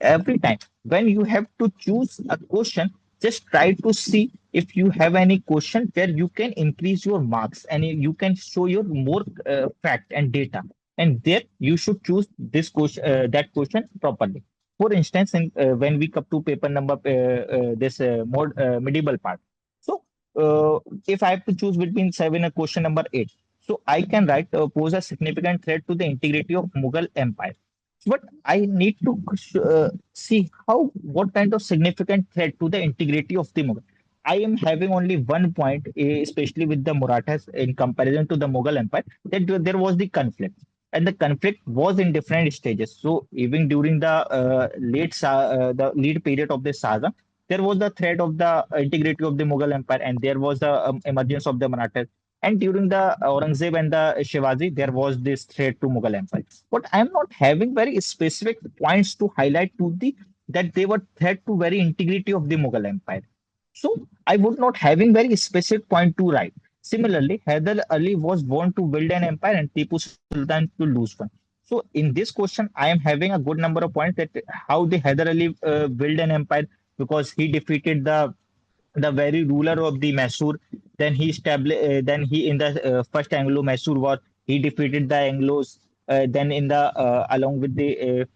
every time when you have to choose a question, just try to see if you have any question where you can increase your marks and you can show your more fact and data. And there you should choose this question, that question properly. For instance, when we come to paper number this more medieval part. So if I have to choose between seven and question number eight, so I can write pose a significant threat to the integrity of Mughal Empire. But I need to see how what kind of significant threat to the integrity of the Mughal. I am having only one point, especially with the Marathas in comparison to the Mughal Empire, that there was the conflict, and the conflict was in different stages. So even during the the lead period of the Saga, there was the threat of the integrity of the Mughal Empire, and there was the emergence of the Marathas. And during the Aurangzeb and the Shivaji, there was this threat to Mughal Empire. But I'm not having very specific points to highlight to the that they were threat to very integrity of the Mughal Empire. So I would not having very specific point to write. Similarly, Hyder Ali was born to build an empire and Tipu Sultan to lose one. So in this question, I am having a good number of points that how the Hyder Ali build an empire because he defeated the very ruler of the Mysore. Then he established. Then he in the first Anglo-Mysore war, he defeated the Anglos. Then in the along with the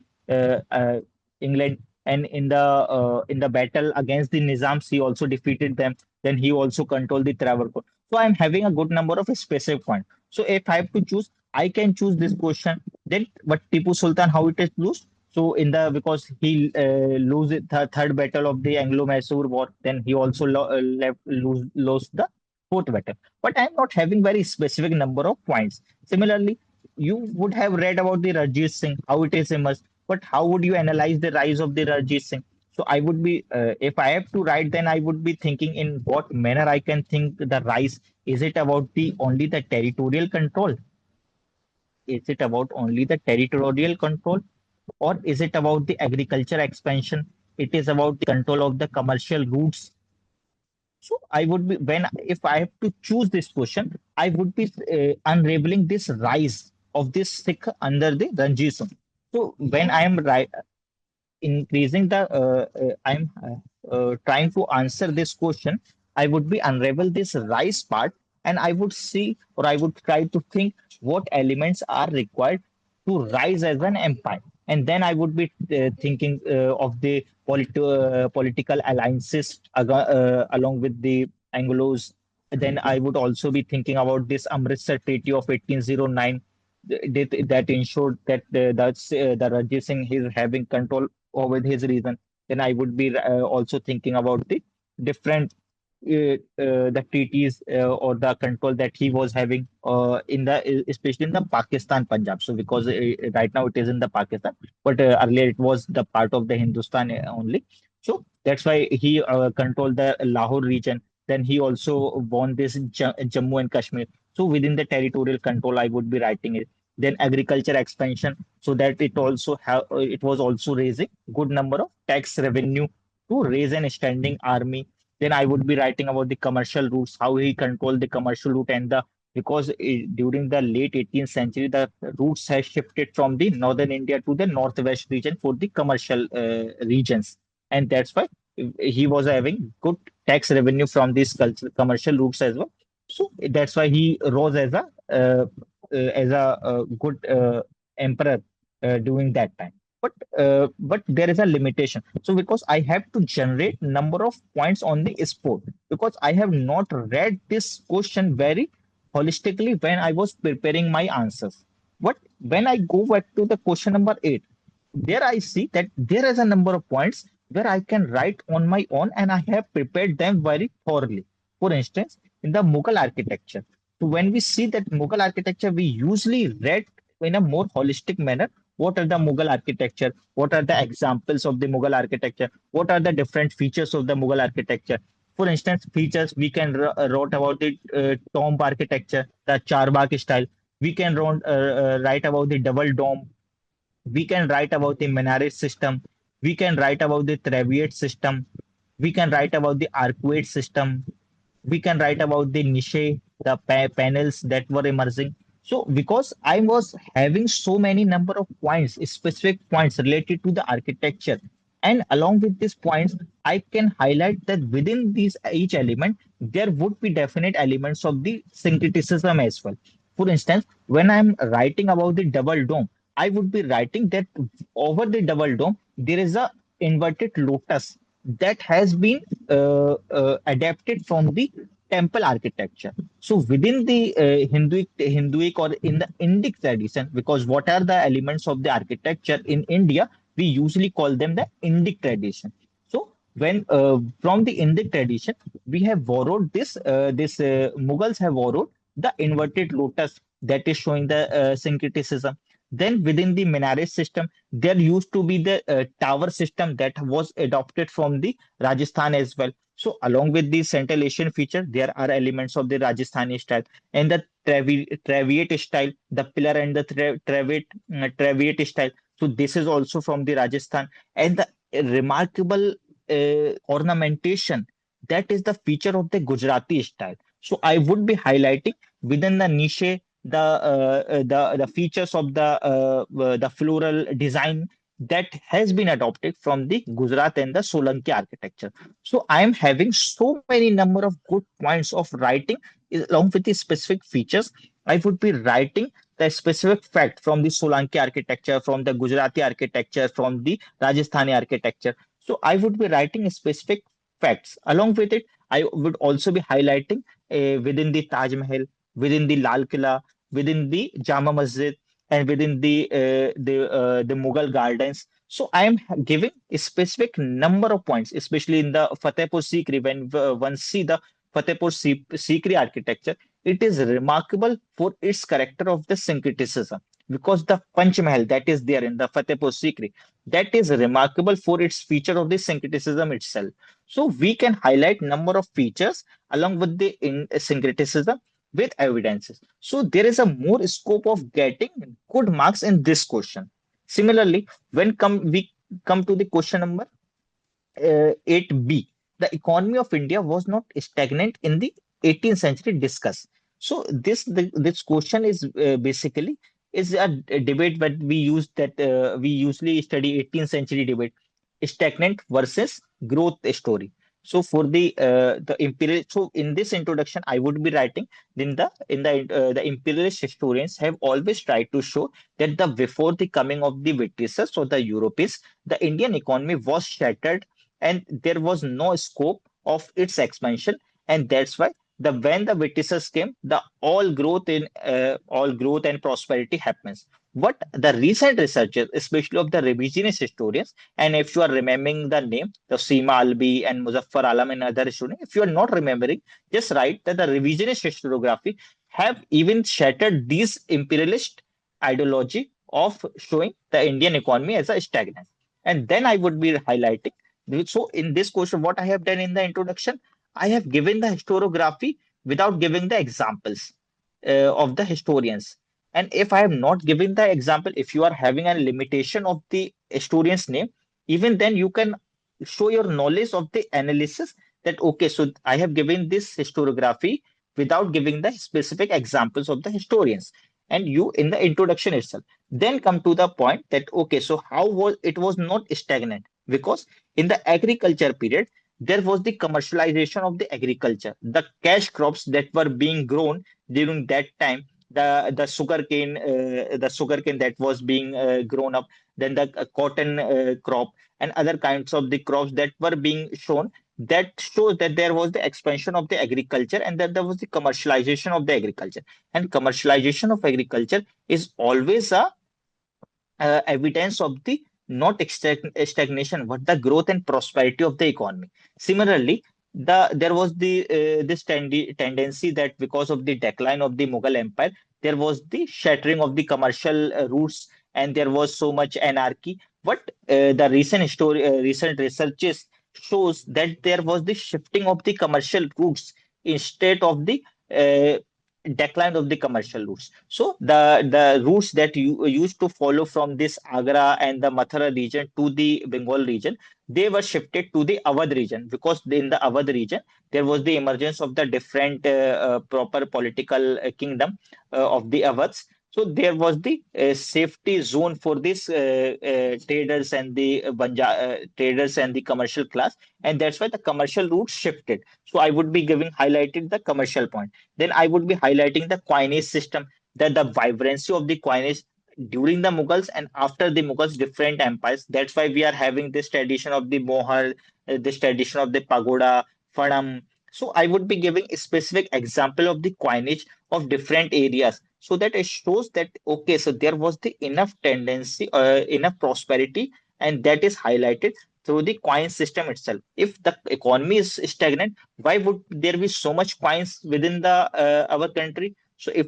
England, and in the battle against the Nizams, he also defeated them. Then he also controlled the Travancore. So I'm having a good number of specific points. So if I have to choose, I can choose this question. Then, but Tipu Sultan, how it is lose? So in the because he lose the third battle of the Anglo-Mysore war, then he also lost the fourth battle. But I'm not having very specific number of points. Similarly, you would have read about the Ranjit Singh, how it is immersed, but how would you analyze the rise of the Ranjit Singh? So I would be, if I have to write, then I would be thinking in what manner I can think the rise. Is it about the only the territorial control? Is it about only the territorial control? Or is it about the agriculture expansion? It is about the control of the commercial routes. So I would be when if I have to choose this question, I would be unraveling this rise of this Sikh under the Ranjit Singh. So when I am increasing the I'm trying to answer this question, I would be unravel this rise part, and I would see or I would try to think what elements are required to rise as an empire, and then I would be thinking of the political alliances along with the Anglos. Then I would also be thinking about this Amritsar Treaty of 1809 that ensured that the Ranjit Singh is having control over his region. Then I would be also thinking about the different the treaties or the control that he was having in the especially in the Pakistan Punjab. So because right now it is in the Pakistan, but earlier it was the part of the Hindustan only. So that's why he controlled the Lahore region. Then he also won this Jammu and Kashmir. So within the territorial control, I would be writing it. Then agriculture expansion, so that it also have it was also raising good number of tax revenue to raise an standing army. Then I would be writing about the commercial routes, how he controlled the commercial route and the because during the late 18th century, the routes have shifted from the northern India to the northwest region for the commercial regions, and that's why he was having good tax revenue from these commercial routes as well. So that's why he rose as a good emperor during that time. But there is a limitation. So because I have to generate number of points on the sport, because I have not read this question very holistically when I was preparing my answers. But when I go back to the question number eight, there I see that there is a number of points where I can write on my own and I have prepared them very thoroughly. For instance, in the Mughal architecture. So when we see that Mughal architecture, we usually read in a more holistic manner what are the Mughal architecture, what are the examples of the Mughal architecture, what are the different features of the Mughal architecture. For instance, features we can wrote about the tomb architecture, the Charbagh style. We can write about the double dome. We can write about the minaret system. We can write about the traviate system. We can write about the arcuate system. We can write about the niche, the panels that were emerging. So because I was having so many number of points, specific points related to the architecture, And along with these points, I can highlight that within these each element, there would be definite elements of the syncretism as well. For instance, when I'm writing about the double dome, I would be writing that over the double dome, there is a inverted lotus that has been adapted from the temple architecture. So within the Hinduic or in the Indic tradition, because what are the elements of the architecture in India, we usually call them the Indic tradition. So when from the Indic tradition, we have borrowed this Mughals have borrowed the inverted lotus that is showing the syncretism. Then within the minaret system, there used to be the tower system that was adopted from the Rajasthan as well. So along with the Central Asian feature, there are elements of the Rajasthani style and the Traviate style, the pillar and the Traviate style. So this is also from the Rajasthan, and the remarkable ornamentation, that is the feature of the Gujarati style. So I would be highlighting within the niche the features of the floral design that has been adopted from the Gujarat and the Solanki architecture. So I am having so many number of good points of writing along with the specific features. I would be writing the specific fact from the Solanki architecture, from the Gujarati architecture, from the Rajasthani architecture. So I would be writing specific facts. Along with it, I would also be highlighting within the Taj Mahal, within the Lal Killa, within the Jama Masjid, and within the Mughal gardens. So I am giving a specific number of points, especially in the Fatehpur Sikri. When one see the Sikri architecture, it is remarkable for its character of the syncretism. Because the Panch Mahal that is there in the Fatehpur Sikri, that is remarkable for its feature of the syncretism itself. So we can highlight number of features along with the syncretism with evidences. So there is a more scope of getting good marks in this question. Similarly, when we come to the question number 8b, the economy of India was not stagnant in the 18th century. Discuss. So this question is basically is a debate that we use that we usually study 18th century debate, stagnant versus growth story. So for the imperial, so in this introduction, I would be writing the imperialist historians have always tried to show that the before the coming of the Britishers or the Europeans, the Indian economy was shattered and there was no scope of its expansion, and that's why the when the Britishers came, the all growth and prosperity happens. What the recent researchers, especially of the revisionist historians, and if you are remembering the name, the Seema Albi and Muzaffar Alam and other historians, if you are not remembering, just write that the revisionist historiography have even shattered these imperialist ideology of showing the Indian economy as a stagnant. And then I would be highlighting. So in this question, what I have done in the introduction, I have given the historiography without giving the examples of the historians. And if I am not giving the example, if you are having a limitation of the historian's name, even then you can show your knowledge of the analysis that, okay, so I have given this historiography without giving the specific examples of the historians. And you in the introduction itself, then come to the point that, okay, so how was it was not stagnant? Because in the agriculture period, there was the commercialization of the agriculture, the cash crops that were being grown during that time, the sugarcane that was being grown up, then the cotton crop and other kinds of the crops that were being shown. That shows that there was the expansion of the agriculture and that there was the commercialization of the agriculture. And commercialization of agriculture is always a evidence of the not stagnation, but the growth and prosperity of the economy. Similarly, there was this tendency that because of the decline of the Mughal Empire, there was the shattering of the commercial routes, and there was so much anarchy. But recent researches shows that there was the shifting of the commercial routes instead of the uh, decline of the commercial routes. So the routes that you used to follow from this Agra and the Mathura region to the Bengal region, they were shifted to the Awadh region because in the Awadh region there was the emergence of the different proper political kingdom of the Awadhs. So there was the safety zone for these traders and the traders and the commercial class, and that's why the commercial route shifted. So I would be giving highlighted the commercial point. Then I would be highlighting the coinage system, that the vibrancy of the coinage during the Mughals and after the Mughals, different empires. That's why we are having this tradition of the Mohar, this tradition of the pagoda, Fadam. So I would be giving a specific example of the coinage of different areas, so that it shows that okay, so there was the enough tendency, enough prosperity, and that is highlighted through the coin system itself. If the economy is stagnant, why would there be so much coins within the our country? So if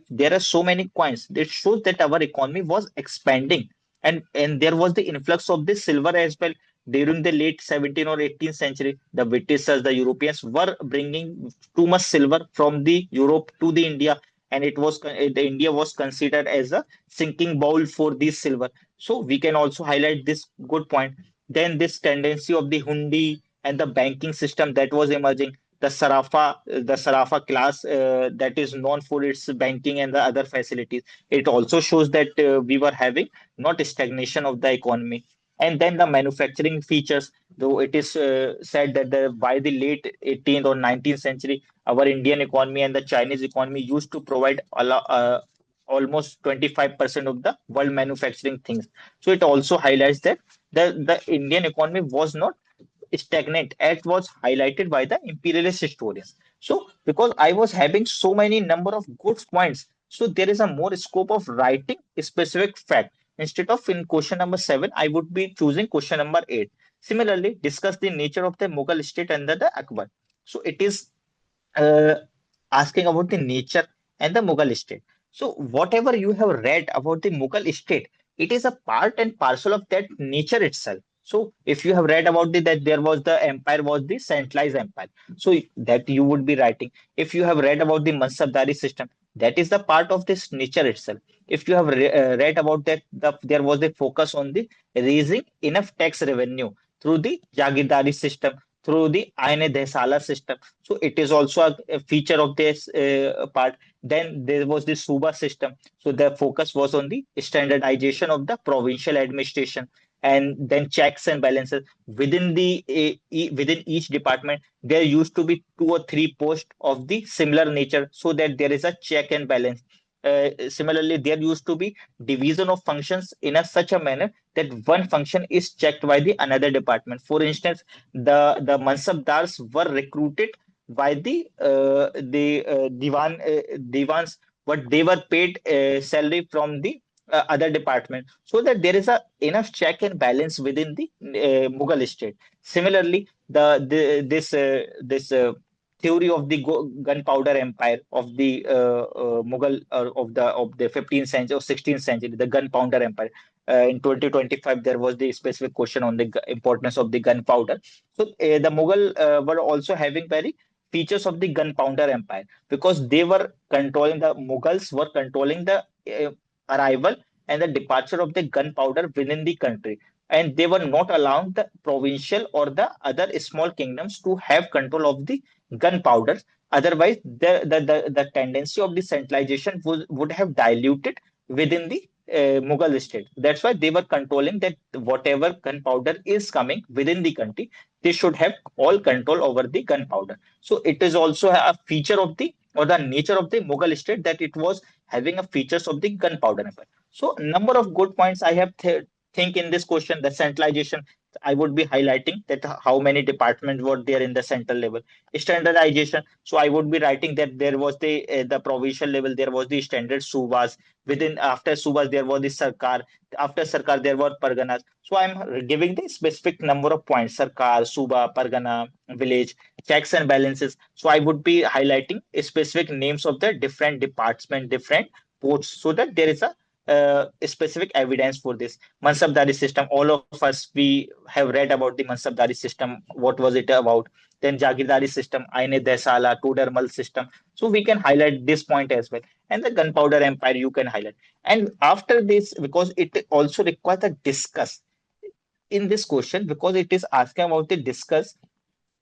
there are so many coins, it shows that our economy was expanding, and there was the influx of the silver as well. During the late 17th or 18th century, the Britishers, the Europeans were bringing too much silver from the Europe to the India, and the India was considered as a sinking bowl for this silver. So we can also highlight this good point. Then this tendency of the hundi and the banking system that was emerging, the Sarafa class that is known for its banking and the other facilities. It also shows that we were having not stagnation of the economy. And then the manufacturing features, though it is said that by the late 18th or 19th century, our Indian economy and the Chinese economy used to provide almost 25% of the world manufacturing things. So it also highlights that the Indian economy was not stagnant, as was highlighted by the imperialist historians. So because I was having so many number of good points, so there is a more scope of writing a specific fact. Instead of in question number 7, I would be choosing question number 8. Similarly, discuss the nature of the Mughal state under the Akbar. So it is uh, asking about the nature and the Mughal state. So whatever you have read about the Mughal state, it is a part and parcel of that nature itself. So if you have read about that there was the empire was the centralized empire, so that you would be writing. If you have read about the Mansabdari system, that is the part of this nature itself. If you have read about that, there was a focus on the raising enough tax revenue through the Jagirdari system, through the Aine-Desala system. So it is also a feature of this part. Then there was the Suba system. So the focus was on the standardization of the provincial administration, and then checks and balances within within each department. There used to be two or three posts of the similar nature, so that there is a check and balance. Similarly, there used to be division of functions in such a manner that one function is checked by the another department. For instance, the mansabdars were recruited by the divans, but they were paid salary from the other department, so that there is a enough check and balance within the Mughal state. Similarly, this theory of the gunpowder empire of the Mughal, of the 15th century or 16th century, the gunpowder empire. In 2025, there was the specific question on the importance of the gunpowder. So the Mughal were also having very features of the gunpowder empire, because they were controlling, the Mughals were controlling the arrival and the departure of the gunpowder within the country, and they were not allowing the provincial or the other small kingdoms to have control of the gunpowder. Otherwise, the tendency of the centralization would have diluted within the Mughal state. That's why they were controlling that whatever gunpowder is coming within the country, they should have all control over the gunpowder. So it is also a feature of the or the nature of the Mughal state, that it was having a features of the gunpowder empire. So number of good points I have think in this question. The centralization, I would be highlighting that how many departments were there in the central level. Standardization, so I would be writing that there was the provincial level, there was the standard subas. Within after subas there was the sarkar. After sarkar there were parganas. So I'm giving the specific number of points: sarkar, suba, pargana, village, checks and balances. So I would be highlighting specific names of the different departments, different posts, so that there is a specific evidence for this. Mansabdari system, all of us, we have read about the Mansabdari system. What was it about? Then Jagirdari system, Aine Desala, Todermal system. So we can highlight this point as well. And the gunpowder empire, you can highlight. And after this, because it also requires a discuss in this question, because it is asking about the discuss,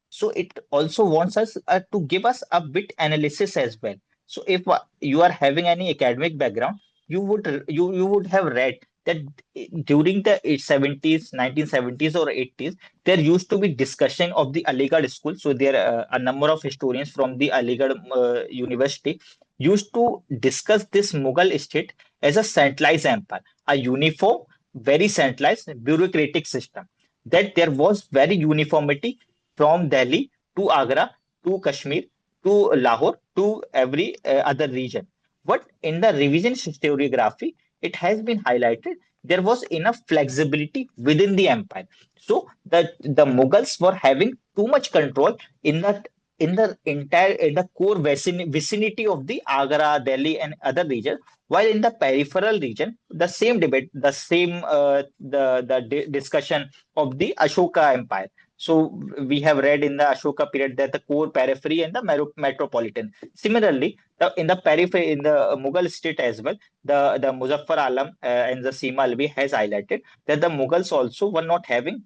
so it also wants us to give us a bit analysis as well. So if you are having any academic background, you would have read that during the 70s, 1970s or 80s, there used to be discussion of the Aligarh school. So there a number of historians from the Aligarh University used to discuss this Mughal state as a centralized empire, a uniform, very centralized bureaucratic system. That there was very uniformity from Delhi to Agra to Kashmir to Lahore to every other region. But in the revision historiography, it has been highlighted there was enough flexibility within the empire. So the Mughals were having too much control in the entire in the core vicinity of the Agra, Delhi, and other regions. While in the peripheral region, the same debate, the same discussion of the Ashoka Empire. So we have read in the Ashoka period that the core periphery and the metropolitan. Similarly, in the periphery, in the Mughal state as well, the Muzaffar Alam and the Sima Alvi has highlighted that the Mughals also were not having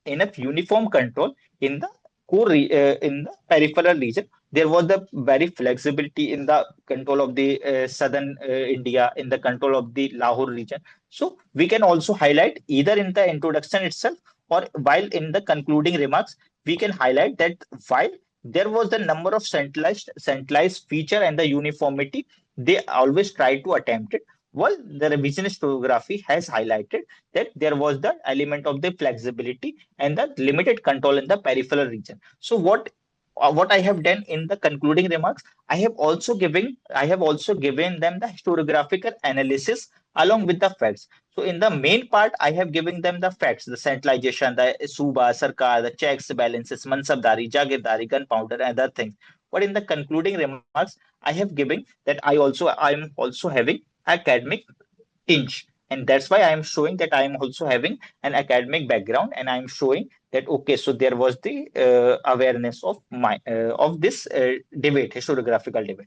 enough uniform control in the in the peripheral region. There was the very flexibility in the control of the southern India, in the control of the Lahore region. So we can also highlight either in the introduction itself or while in the concluding remarks, we can highlight that while there was the number of centralized feature and the uniformity, they always try to attempt it. While the revisionist historiography has highlighted that there was the element of the flexibility and the limited control in the peripheral region. So what I have done in the concluding remarks, I have also given them the historiographical analysis along with the facts. So in the main part, I have given them the facts, the centralization, the Suba, Sarkar, the checks, balances, Mansabdari, Jagirdari, gunpowder, and other things. But in the concluding remarks, I have given that I am also having academic tinge, and that's why I am showing that I am also having an academic background, and I am showing that okay, so there was the awareness of my of this debate, historiographical debate.